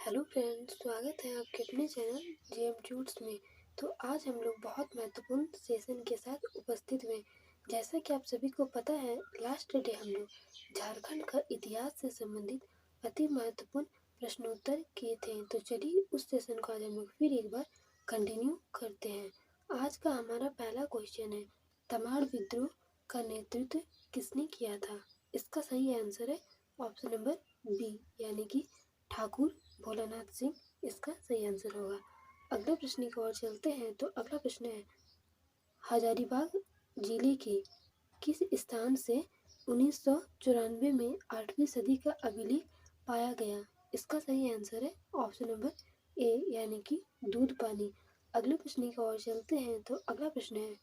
Hello friends, स्वागत है आपके अपने चैनल जेएम ट्यूट्स में। तो आज हम लोग बहुत महत्वपूर्ण सेशन के साथ उपस्थित हुए। जैसा कि आप सभी को पता है, लास्ट डे हम लोग झारखंड का इतिहास से संबंधित अति महत्वपूर्ण प्रश्नोत्तर किए थे। तो चलिए उस सेशन को आज हम लोग फिर एक बार कंटिन्यू करते हैं। आज का हमारा पहला क्वेश्चन है, तमाड़ विद्रोह का नेतृत्व किसने किया था? इसका सही आंसर है ऑप्शन नंबर बी, यानी कि ठाकुर भोलानाथ सिंह इसका सही आंसर होगा। अगले प्रश्न की ओर चलते हैं। तो अगला प्रश्न है, हजारीबाग जिले के किस स्थान से 1994 में 8वीं सदी का अभिलेख पाया गया? इसका सही आंसर है ऑप्शन नंबर ए, यानी कि दूध पानी। अगले प्रश्न की ओर चलते हैं। तो अगला प्रश्न है,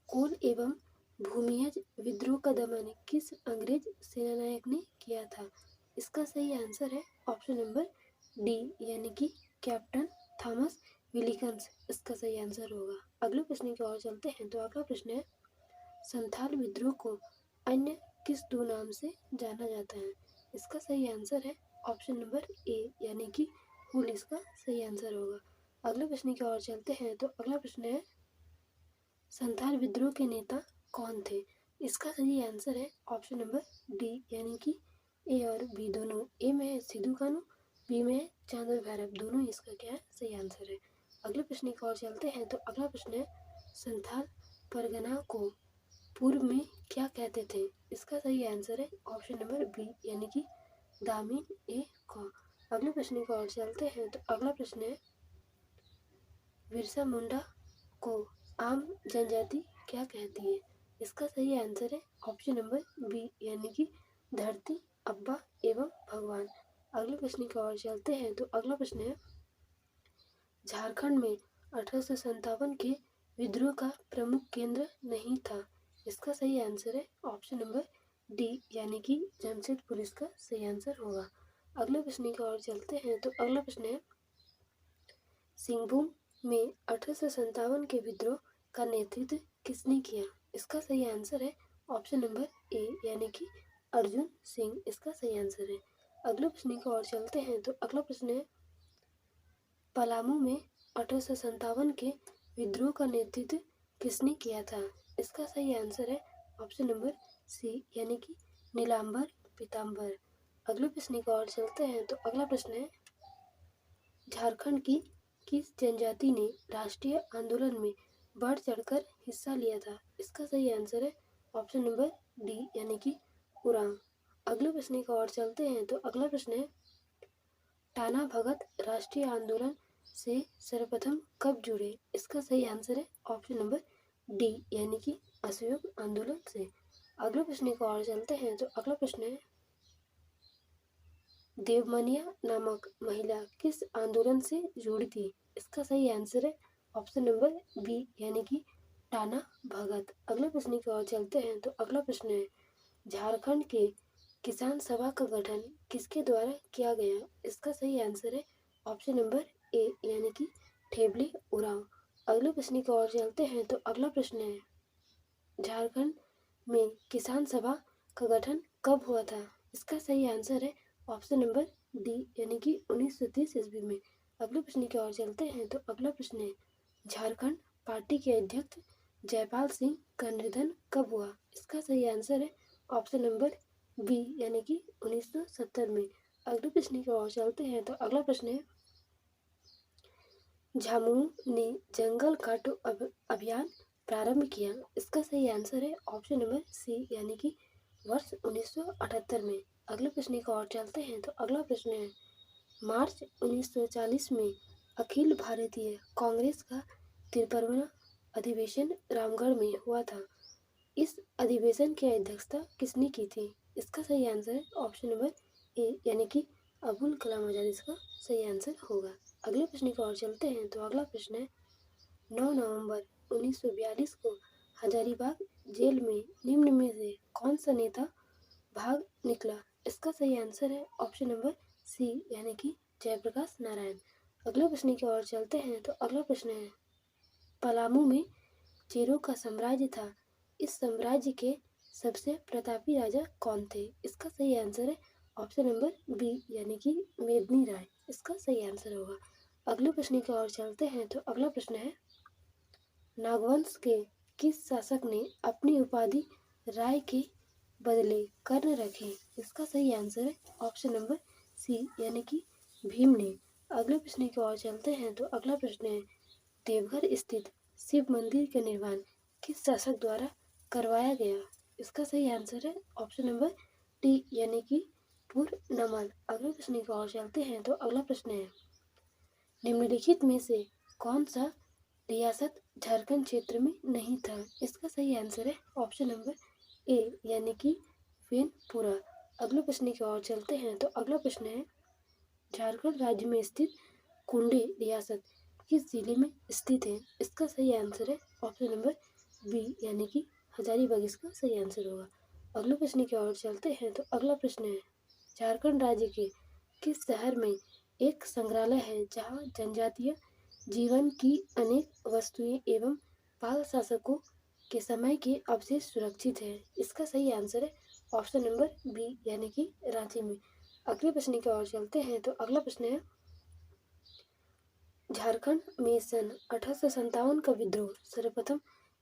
कोल एवं भूमिहज विद्रोह का दमन किस अंग्रेज सेनानायक ने किया था? इसका सही आंसर है ऑप्शन नंबर डी, यानी कि कैप्टन थॉमस विलिकन्स इसका सही आंसर होगा। अगले प्रश्न की ओर चलते हैं। तो अगला प्रश्न है, संथाल विद्रोह को अन्य किस दो नाम से जाना जाता है? इसका सही आंसर है ऑप्शन नंबर ए, यानी कि हुल इसका सही आंसर होगा। अगले प्रश्न की ओर चलते हैं। तो अगला प्रश्न है, संथाल विद्रोह के नेता कौन थे? इसका सही आंसर है ऑप्शन नंबर डी, यानी कि ए और बी दोनों। ए में है सिद्धू कानू, बी में है चांद भैरव, दोनों इसका क्या है सही आंसर है। अगले प्रश्न की ओर चलते हैं। तो अगला प्रश्न है, संथाल परगना को पूर्व में क्या कहते थे? इसका सही आंसर है ऑप्शन नंबर बी, यानी कि दामिन ए कौ। अगले प्रश्न की ओर चलते हैं। तो अगला प्रश्न है, बिरसा मुंडा को आम जनजाति क्या कहती है? इसका सही आंसर है ऑप्शन नंबर बी, यानी कि धरती अब्बा एवं भगवान। अगले प्रश्न की ओर चलते हैं। तो अगला प्रश्न है, झारखंड में 1857 के विद्रोह का प्रमुख केंद्र नहीं था। इसका सही आंसर है ऑप्शन नंबर डी, यानी कि जमशेदपुर इसका सही आंसर होगा। अगले प्रश्न की ओर चलते हैं। तो अगला प्रश्न है, सिंहभूम में 1857 के विद्रोह का नेतृत्व किसने किया? इसका सही आंसर है ऑप्शन नंबर ए, यानी कि अर्जुन सिंह इसका सही आंसर है। अगले प्रश्न की ओर चलते हैं। तो अगला प्रश्न है, पलामू में 1857 के विद्रोह का नेतृत्व किसने किया था? इसका सही आंसर है ऑप्शन नंबर सी, यानी कि नीलांबर पीताम्बर। अगले प्रश्न की ओर चलते हैं। तो अगला प्रश्न है, झारखंड की किस जनजाति ने राष्ट्रीय आंदोलन में बढ़ चढ़कर हिस्सा लिया था? इसका सही आंसर है ऑप्शन नंबर डी, यानी कि उरांव। अगले प्रश्न की ओर चलते हैं। तो अगला प्रश्न है, टाना भगत राष्ट्रीय आंदोलन से सर्वप्रथम कब जुड़े? इसका सही आंसर है ऑप्शन नंबर डी, यानी कि असहयोग आंदोलन से। अगले प्रश्न की ओर चलते हैं। तो अगला प्रश्न है, देवमनिया नामक महिला किस आंदोलन से जुड़ी थी? इसका सही आंसर है ऑप्शन नंबर बी, यानी कि टाना भगत। अगले प्रश्न की ओर चलते हैं। तो अगला प्रश्न है, झारखंड के किसान सभा का गठन किसके द्वारा किया गया? इसका सही आंसर है ऑप्शन नंबर ए, यानी कि ठेबली उरांव। अगले प्रश्न की ओर चलते हैं। तो अगला प्रश्न है, झारखंड में किसान सभा का गठन कब हुआ था? इसका सही आंसर है ऑप्शन नंबर डी, यानी कि 1930 ईस्वी में। अगले प्रश्न की ओर चलते हैं। तो अगला प्रश्न है, झारखंड पार्टी के अध्यक्ष जयपाल सिंह का निधन कब हुआ? इसका सही आंसर है ऑप्शन नंबर बी, यानी कि 1970 में। अगले प्रश्न की ओर चलते हैं। तो अगला प्रश्न है, झामुमो ने जंगल काटो अभियान प्रारंभ किया। इसका सही आंसर है ऑप्शन नंबर सी, यानी कि वर्ष 1978 में। अगले प्रश्न की ओर चलते हैं। तो अगला प्रश्न है, मार्च 1940 में अखिल भारतीय कांग्रेस का 53वां अधिवेशन रामगढ़ में हुआ था। इस अधिवेशन की अध्यक्षता किसने की थी? इसका सही आंसर है ऑप्शन नंबर ए, यानी कि अबुल कलाम आजाद इसका सही आंसर होगा। अगले प्रश्न की ओर चलते हैं। तो अगला प्रश्न है, 9 नवंबर 1942 को हजारीबाग जेल में निम्न में से कौन सा नेता भाग निकला? इसका सही आंसर है ऑप्शन नंबर सी, यानी कि जयप्रकाश नारायण। अगले प्रश्न की ओर चलते हैं। तो अगला प्रश्न है, पलामू में चेरो का साम्राज्य था। इस साम्राज्य के सबसे प्रतापी राजा कौन थे? इसका सही आंसर है ऑप्शन नंबर बी यानी कि मेदिनी राय इसका सही आंसर होगा। अगले प्रश्न की ओर चलते हैं। तो अगला प्रश्न है, नागवंश के किस शासक ने अपनी उपाधि राय के बदले कर्ण रखे? इसका सही आंसर है ऑप्शन नंबर सी यानी कि भीम ने। अगले प्रश्न की ओर चलते हैं। तो अगला प्रश्न है, देवघर स्थित शिव मंदिर का निर्माण किस शासक द्वारा करवाया गया? इसका सही आंसर है ऑप्शन नंबर डी यानी कि पुरनमल। अगले प्रश्न की ओर चलते हैं। तो अगला प्रश्न है, निम्नलिखित में से कौन सा रियासत झारखंड क्षेत्र में नहीं था? इसका सही आंसर है ऑप्शन नंबर ए यानी कि वेनपुरा। अगले प्रश्न की ओर चलते हैं। तो अगला प्रश्न है, झारखंड राज्य में स्थित कुंडी रियासत किस जिले में स्थित है? इसका सही आंसर है ऑप्शन नंबर बी यानी कि हजारीबाग इसका सही आंसर होगा। अगले प्रश्न की ओर चलते हैं। तो अगला प्रश्न है, झारखंड राज्य के किस शहर में एक संग्रहालय है जहां जनजातीय जीवन की अनेक वस्तुएं एवं पाल शासकों के समय के अवशेष सुरक्षित है? इसका सही आंसर है ऑप्शन नंबर बी यानी कि रांची में। अगले प्रश्न की ओर चलते हैं। तो अगला प्रश्न है, झारखंड में सन 1857 का विद्रोह सर्वप्रथम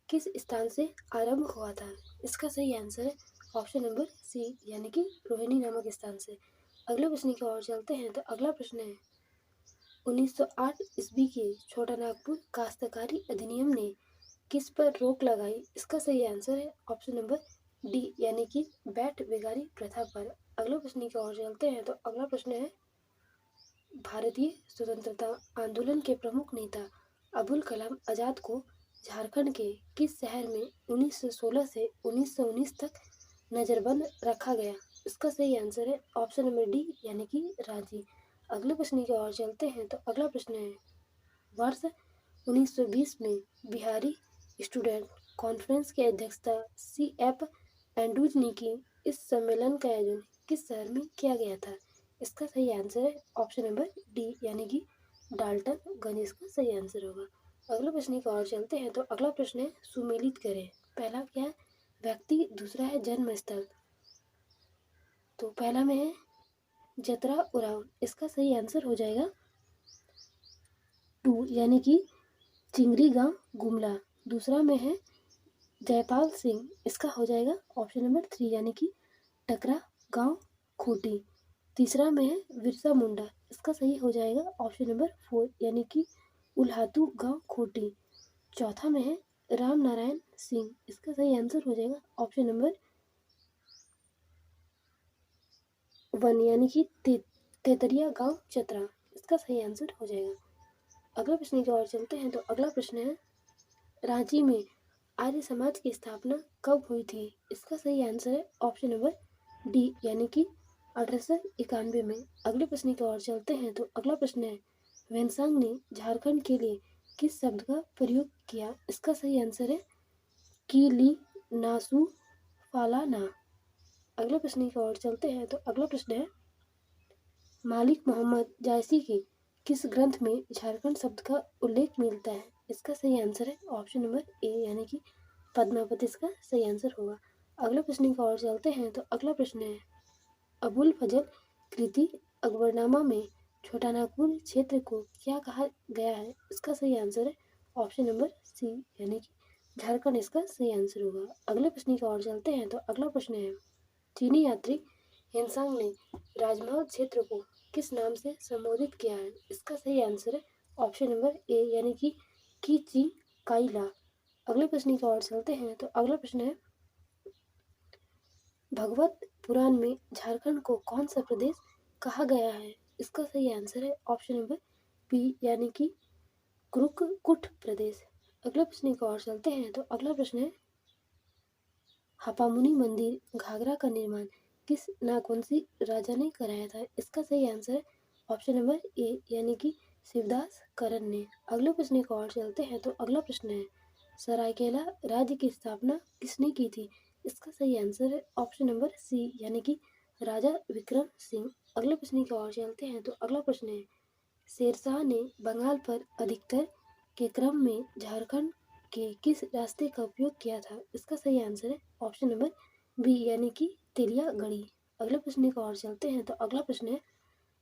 किस स्थान से आरंभ हुआ था? इसका सही आंसर है ऑप्शन नंबर सी यानी कि रोहिणी नामक स्थान से। अगले प्रश्न की ओर चलते हैं। तो अगला प्रश्न है, 1908 ईस्वी के छोटा नागपुर काश्तकारी अधिनियम ने किस पर रोक लगाई? इसका सही आंसर है ऑप्शन नंबर डी यानी कि बैट बेगारी प्रथा पर। अगले प्रश्न की ओर चलते हैं। तो अगला प्रश्न है, भारतीय स्वतंत्रता आंदोलन के प्रमुख नेता अबुल कलाम आजाद को झारखंड के किस शहर में 1916 से 1919 तक नजरबंद रखा गया? इसका सही आंसर है ऑप्शन नंबर डी यानी कि रांची। अगले प्रश्न की ओर चलते हैं। तो अगला प्रश्न है, वर्ष 1920 में बिहारी स्टूडेंट कॉन्फ्रेंस की अध्यक्षता C.F. एंड्रूज ने की। इस सम्मेलन का आयोजन किस शहर में किया गया था? इसका सही आंसर है ऑप्शन नंबर डी यानी कि डाल्टनगंज इसका सही आंसर होगा। अगले प्रश्न की ओर चलते हैं। तो अगला प्रश्न है, सुमेलित करें। पहला क्या है, व्यक्ति, दूसरा है जन्म स्थल। तो पहला में है जतरा उरांव, इसका सही आंसर हो जाएगा 2 यानी कि चिंगरी गांव गुमला। दूसरा में है जयपाल सिंह, इसका हो जाएगा ऑप्शन नंबर 3 यानी कि टकरा गांव खूंटी। तीसरा में है बिरसा मुंडा, इसका सही हो जाएगा ऑप्शन नंबर 4 यानी कि उल्हातू गांव खूंटी। चौथा में है राम नारायण सिंह, इसका सही आंसर हो जाएगा ऑप्शन नंबर 1 यानी कि तेतरिया गांव चतरा, इसका सही आंसर हो जाएगा। अगला प्रश्न की ओर चलते हैं। तो अगला प्रश्न है, रांची में आर्य समाज की स्थापना कब हुई थी? इसका सही आंसर है ऑप्शन नंबर डी यानी कि 1891 में। अगले प्रश्न की ओर चलते हैं। तो अगला प्रश्न है, वेनसांग ने झारखंड के लिए किस शब्द का प्रयोग किया? इसका सही आंसर है कीली नासू फालाना। अगले प्रश्न की ओर चलते हैं। तो अगला प्रश्न है, मालिक मोहम्मद जायसी के किस ग्रंथ में झारखंड शब्द का उल्लेख मिलता है? इसका सही आंसर है ऑप्शन नंबर ए यानी कि पद्मावत इसका सही आंसर होगा। अगले प्रश्न की ओर चलते हैं। तो अगला प्रश्न है, अबुल फजल कृति अकबरनामा में छोटा नागपुर क्षेत्र को क्या कहा गया है? इसका सही आंसर है ऑप्शन नंबर सी यानी कि झारखंड इसका सही आंसर होगा। अगले प्रश्न की ओर चलते हैं। तो अगला प्रश्न है, चीनी यात्री हेनसांग ने राजमहल क्षेत्र को किस नाम से संबोधित किया है? इसका सही आंसर है ऑप्शन नंबर ए यानी कि कीची काइला। अगले प्रश्न की ओर चलते हैं। तो अगला प्रश्न है, भगवत पुराण में झारखंड को कौन सा प्रदेश कहा गया है? इसका सही आंसर है ऑप्शन नंबर बी यानी कि कुरुकुट प्रदेश। अगले प्रश्न की ओर चलते हैं। तो अगला प्रश्न है, हापामुनी मंदिर घाघरा का निर्माण किस नागवंशी राजा ने कराया था? इसका सही आंसर है ऑप्शन नंबर ए यानी कि शिवदास करन ने। अगले प्रश्न की ओर चलते हैं। तो अगला प्रश्न है, सरायकेला राज्य की स्थापना किसने की थी? इसका सही आंसर है ऑप्शन नंबर सी यानी कि राजा विक्रम सिंह। अगले प्रश्न की ओर चलते हैं। तो अगला प्रश्न है, शेरशाह ने बंगाल पर अधिकतर के क्रम में झारखंड के किस रास्ते का उपयोग किया था? इसका सही आंसर है ऑप्शन नंबर बी यानी कि तेलियागढ़ी। अगले प्रश्न की ओर चलते हैं। तो अगला प्रश्न है,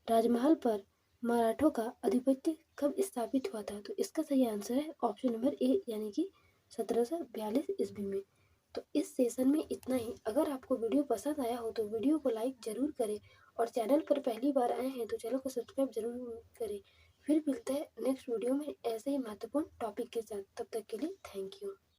राजमहल पर मराठों का आधिपत्य कब स्थापित हुआ था? तो इसका सही आंसर है ऑप्शन नंबर ए, यानी कि 1742 ईस्वी में। तो इस सेशन में इतना ही। अगर आपको वीडियो पसंद आया हो तो वीडियो को लाइक जरूर करें, और चैनल पर पहली बार आए हैं तो चैनल को सब्सक्राइब जरूर करें। फिर मिलते हैं नेक्स्ट वीडियो में ऐसे ही महत्वपूर्ण टॉपिक के साथ। तब तक के लिए थैंक यू।